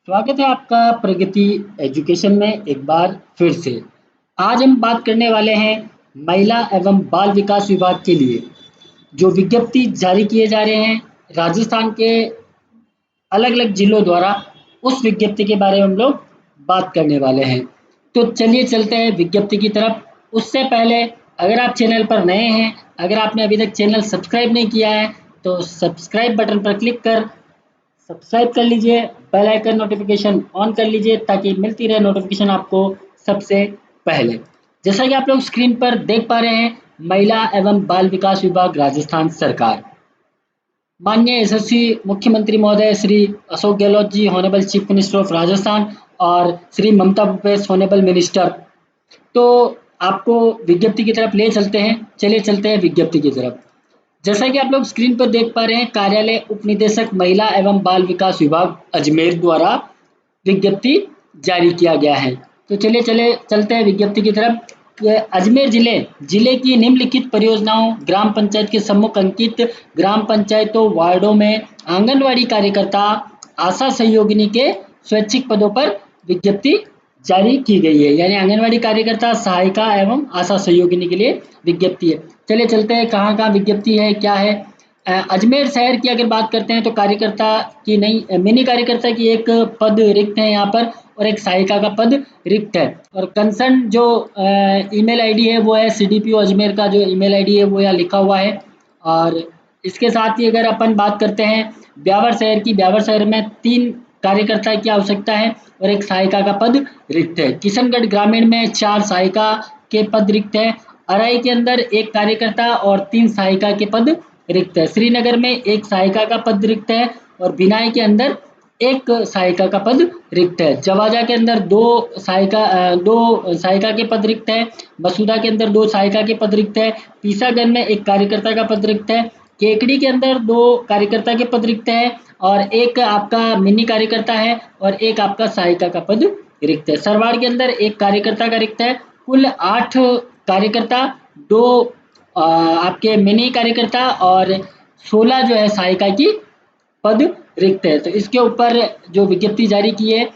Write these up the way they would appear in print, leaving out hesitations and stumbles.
स्वागत है आपका प्रगति एजुकेशन में एक बार फिर से। आज हम बात करने वाले हैं महिला एवं बाल विकास विभाग के लिए जो विज्ञप्ति जारी किए जा रहे हैं राजस्थान के अलग अलग जिलों द्वारा। उस विज्ञप्ति के बारे में हम लोग बात करने वाले हैं। तो चलिए चलते हैं विज्ञप्ति की तरफ। उससे पहले अगर आप चैनल पर नए हैं, अगर आपने अभी तक चैनल सब्सक्राइब नहीं किया है तो सब्सक्राइब बटन पर क्लिक कर सब्सक्राइब कर लीजिए, बेल आइकन नोटिफिकेशन ऑन कर लीजिए ताकि मिलती रहे नोटिफिकेशन आपको सबसे पहले। जैसा कि आप लोग स्क्रीन पर देख पा रहे हैं, महिला एवं बाल विकास विभाग राजस्थान सरकार, माननीय यशस्वी मुख्यमंत्री महोदय Shri Ashok Gehlot ji, honourable chief minister of Rajasthan, और श्री ममता भूपेश, हॉनरेबल मिनिस्टर। तो आपको विज्ञप्ति की तरफ ले चलते हैं। चलिए चलते हैं विज्ञप्ति की तरफ। जैसा कि आप लोग स्क्रीन पर देख पा रहे हैं, कार्यालय उप निदेशक महिला एवं बाल विकास विभाग अजमेर द्वारा विज्ञप्ति जारी किया गया है। तो चलिए चलते हैं विज्ञप्ति की तरफ। अजमेर जिले की निम्नलिखित परियोजनाओं ग्राम पंचायत के सम्मुख अंकित ग्राम पंचायतों वार्डों में आंगनवाड़ी कार्यकर्ता, आशा सहयोगिनी के स्वैच्छिक पदों पर विज्ञप्ति जारी की गई है। यानी आंगनवाड़ी कार्यकर्ता, सहायिका एवं आशा सहयोगिनी के लिए विज्ञप्ति है। चलिए चलते हैं कहाँ कहाँ विज्ञप्ति है, क्या है। अजमेर शहर की अगर बात करते हैं तो कार्यकर्ता की नहीं, मिनी कार्यकर्ता की एक पद रिक्त है यहाँ पर, और एक सहायिका का पद रिक्त है। और कंसर्न जो ईमेल आईडी है वो है सीडीपीओ अजमेर का जो ईमेल आईडी है वो यहाँ लिखा हुआ है। और इसके साथ ही अगर अपन बात करते हैं ब्यावर शहर में 3 कार्यकर्ता की आवश्यकता है और एक सहायिका का पद रिक्त है। किशनगढ़ ग्रामीण में 4 सहायिका के पद रिक्त है। अराई के अंदर 1 कार्यकर्ता और 3 सहायिका के पद रिक्त है। श्रीनगर में 1 सहायिका का पद रिक्त है और बिनाई के अंदर 1 सहायिका का पद रिक्त है। जवाजा के अंदर 2 सहायिका के पद रिक्त है। बसुधा के अंदर 2 सहायिका के पद रिक्त है। पीसागढ़ में 1 कार्यकर्ता का पद रिक्त है। केकड़ी के अंदर 2 कार्यकर्ता के पद रिक्त है और 1 आपका मिनी कार्यकर्ता है और 1 आपका सहायिका का पद रिक्त है। सरवाड़ के अंदर 1 कार्यकर्ता का रिक्त है। कुल 8 कार्यकर्ता, 2 आपके मिनी कार्यकर्ता और 16 जो है सहायिका की पद रिक्त है। तो इसके ऊपर जो विज्ञप्ति जारी की है,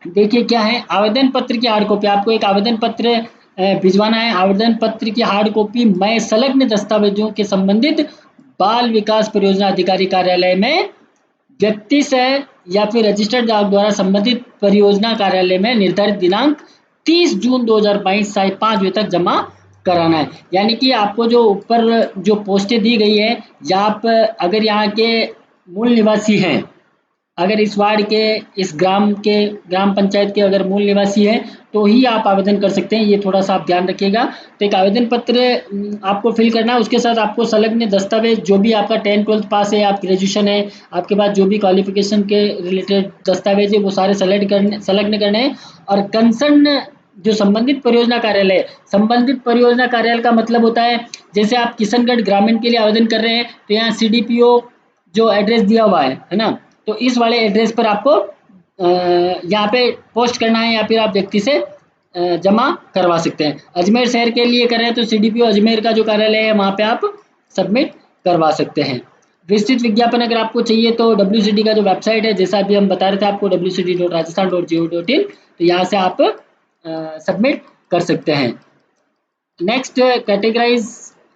देखिए क्या है। आवेदन पत्र की हार्ड कॉपी, आपको एक आवेदन पत्र भिजवाना है। आवेदन पत्र की हार्ड कॉपी मैं संलग्न दस्तावेजों के संबंधित बाल विकास परियोजना अधिकारी कार्यालय में व्यक्ति से या फिर रजिस्टर्ड डाक द्वारा संबंधित परियोजना कार्यालय में निर्धारित दिनांक 30 जून 2022 साढ़े 5 बजे तक जमा कराना है। यानी कि आपको जो ऊपर जो पोस्टें दी गई है, या आप अगर यहाँ के मूल निवासी हैं, अगर इस वार्ड के, इस ग्राम पंचायत के अगर मूल निवासी हैं तो ही आप आवेदन कर सकते हैं। ये थोड़ा सा आप ध्यान रखिएगा। तो एक आवेदन पत्र आपको फिल करना है। उसके साथ आपको संलग्न दस्तावेज जो भी आपका 10-12 पास है, आप ग्रेजुएशन है, आपके पास जो भी क्वालिफिकेशन के रिलेटेड दस्तावेज है वो सारे संलग्न करने हैं। और कंसर्न जो संबंधित परियोजना कार्यालय है, संबंधित परियोजना कार्यालय का मतलब होता है, जैसे आप किशनगढ़ ग्रामीण के लिए आवेदन कर रहे हैं तो यहाँ सीडीपीओ जो एड्रेस दिया हुआ है ना, तो इस वाले एड्रेस पर आपको यहाँ पे पोस्ट करना है या फिर आप व्यक्ति से जमा करवा सकते हैं। अजमेर शहर के लिए कर रहे हैं तो सीडीपीओ अजमेर का जो कार्यालय है वहाँ पे आप सबमिट करवा सकते हैं। विस्तृत विज्ञापन अगर आपको चाहिए तो WCD का जो वेबसाइट है, जैसा अभी हम बता रहे थे आपको, wcd.rajasthan.go.in, तो यहाँ से आप सबमिट कर सकते हैं। नेक्स्ट कैटेगराइज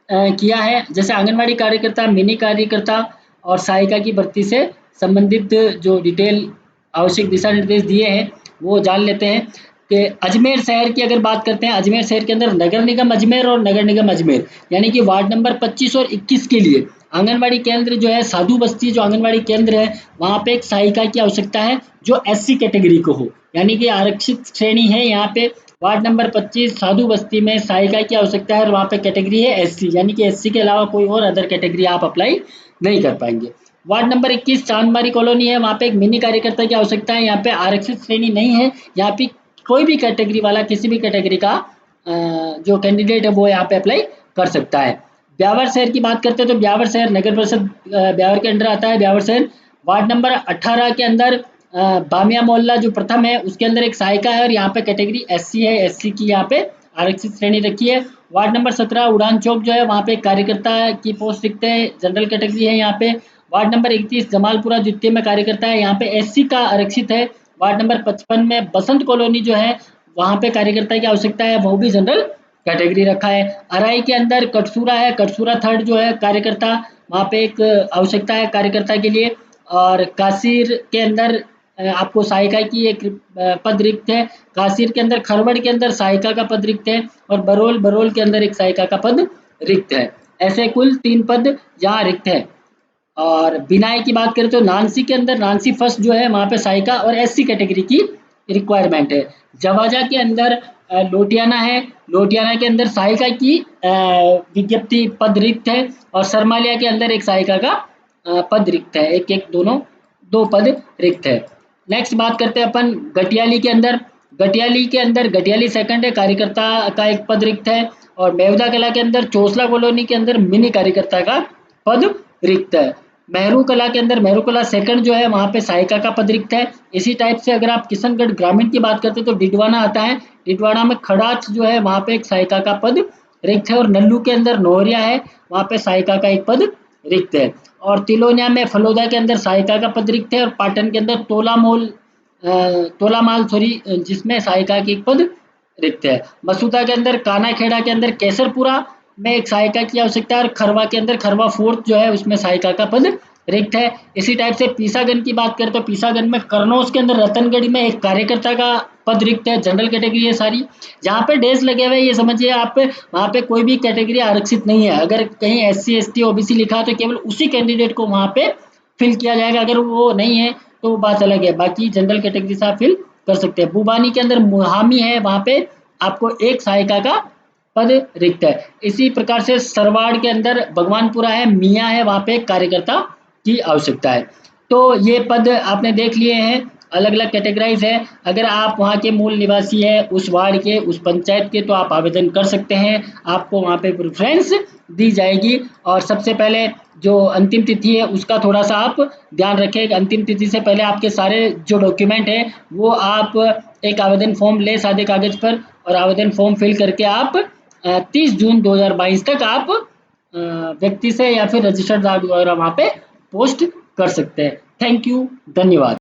किया है, जैसे आंगनवाड़ी कार्यकर्ता, मिनी कार्यकर्ता और सहायिका की भर्ती से संबंधित जो डिटेल आवश्यक दिशा निर्देश दिए हैं वो जान लेते हैं। कि अजमेर शहर की अगर बात करते हैं, अजमेर शहर के अंदर नगर निगम अजमेर और नगर निगम अजमेर यानी कि वार्ड नंबर 25 और 21 के लिए आंगनवाड़ी केंद्र जो है, साधु बस्ती जो आंगनवाड़ी केंद्र है, वहाँ पे एक सहायिका की आवश्यकता है जो SC कैटेगरी को हो, यानी कि आरक्षित श्रेणी है। यहाँ पे वार्ड नंबर 25 साधु बस्ती में सहायिका की आवश्यकता है और वहाँ पे कैटेगरी है SC, यानी कि SC के अलावा कोई और अदर कैटेगरी आप अप्लाई नहीं कर पाएंगे। वार्ड नंबर 21 चांदमारी कॉलोनी है, वहाँ पे एक मिनी कार्यकर्ता की आवश्यकता है। यहाँ पे आरक्षित श्रेणी नहीं है, यहाँ पे कोई भी कैटेगरी वाला किसी भी कैटेगरी का जो कैंडिडेट है वो यहाँ पे अप्लाई कर सकता है। ब्यावर शहर की बात करते हैं तो ब्यावर शहर नगर परिषद ब्यावर के अंडर आता है। ब्यावर शहर वार्ड नंबर 18 के अंदर बामिया मोहल्ला जो प्रथम है उसके अंदर एक सहायिका है और यहाँ पे कैटेगरी SC है, SC की यहाँ पे आरक्षित श्रेणी रखी है। वार्ड नंबर 17 उड़ान चौक जो है वहाँ पे कार्यकर्ता की पोस्ट दिखते हैं, जनरल कैटेगरी है यहाँ पे। वार्ड नंबर 31 जमालपुरा द्वितीय में कार्य करता है, यहाँ पे एससी का आरक्षित है। वार्ड नंबर 55 में बसंत कॉलोनी जो है वहाँ पे कार्यकर्ता की आवश्यकता है, वो भी जनरल कैटेगरी रखा है। अराई के अंदर कटसूरा है, कटसूरा थर्ड जो है कार्यकर्ता, वहाँ पे एक आवश्यकता है कार्यकर्ता के लिए। और कासिर के अंदर आपको सहायिका की एक पद रिक्त है। कासिर के अंदर, खरवड़ के अंदर सहायिका का पद रिक्त है, और बरोल बरोल के अंदर एक सहायिका का पद रिक्त है। ऐसे कुल 3 पद यहाँ रिक्त है। और बिनाई की बात करें तो नानसी के अंदर, नानसी फर्स्ट जो है वहाँ पे सहायिका और एससी कैटेगरी की रिक्वायरमेंट है। जवाजा के अंदर लोटियाना है, लोटियाना के अंदर सहायिका की विज्ञप्ति पद रिक्त है, और सरमालिया के अंदर एक सहायिका का पद रिक्त है, एक एक दोनों 2 पद रिक्त है। नेक्स्ट बात करते हैं अपन गटियाली के अंदर। गटियाली के अंदर गटियाली सेकंड है, कार्यकर्ता का एक पद रिक्त है। और मेवदा कला के अंदर चोसला कॉलोनी के अंदर मिनी कार्यकर्ता का पद रिक्त है। मेहरू कला के अंदर मेहरू कला सेकंड जो है वहाँ पे सहायिका का पद रिक्त है। इसी टाइप से अगर आप किशनगढ़ ग्रामीण की बात करते हैं तो डिडवाना आता है, डिडवाना में खड़ाच जो है वहाँ पे एक सहायिका का पद रिक्त है। और नल्लू के अंदर नोहरिया है, वहाँ पे सहायिका का एक पद रिक्त है। और तिलोनिया में फलोदा के अंदर सहायिका का पद रिक्त है। और पाटन के अंदर तोलामाल सॉरी जिसमें सहायिका की एक पद रिक्त है। मसूदा के अंदर कानाखेड़ा के अंदर केसरपुरा में एक सहायिका की आवश्यकता है। और खरवा के अंदर खरवा फोर्थ जो है उसमें सहायिका का पद रिक्त है। इसी टाइप से पीसागंज की बात करें तो पीसागंज में करनौज के अंदर रतनगढ़ी में एक कार्यकर्ता का पद रिक्त है, जनरल कैटेगरी है सारी। जहाँ पे डेज लगे हुए ये समझिए आप, वहाँ पे कोई भी कैटेगरी आरक्षित नहीं है। अगर कहीं एससी एसटी ओबीसी लिखा है तो केवल उसी कैंडिडेट को वहाँ पे फिल किया जाएगा, अगर वो नहीं है तो वो बात अलग है, बाकी जनरल कैटेगरी से आप फिल कर सकते हैं। बुबानी के अंदर मुहामी है, वहाँ पे आपको एक सहायिका का पद रिक्त है। इसी प्रकार से सरवाड़ के अंदर भगवानपुरा है, मियाँ है, वहाँ पे कार्यकर्ता की आवश्यकता है। तो ये पद आपने देख लिए हैं, अलग अलग कैटेगराइज है। अगर आप वहाँ के मूल निवासी है, उस वार्ड के, उस पंचायत के, तो आप आवेदन कर सकते हैं, आपको वहाँ पे प्रेफरेंस दी जाएगी। और सबसे पहले जो अंतिम तिथि है उसका थोड़ा सा आप ध्यान रखें। अंतिम तिथि से पहले आपके सारे जो डॉक्यूमेंट है वो आप एक आवेदन फॉर्म ले सादे कागज पर, और आवेदन फॉर्म फिल करके आप 30 जून 2022 तक आप व्यक्ति से या फिर रजिस्टर्ड द्वारा वहाँ पे पोस्ट कर सकते हैं। थैंक यू, धन्यवाद।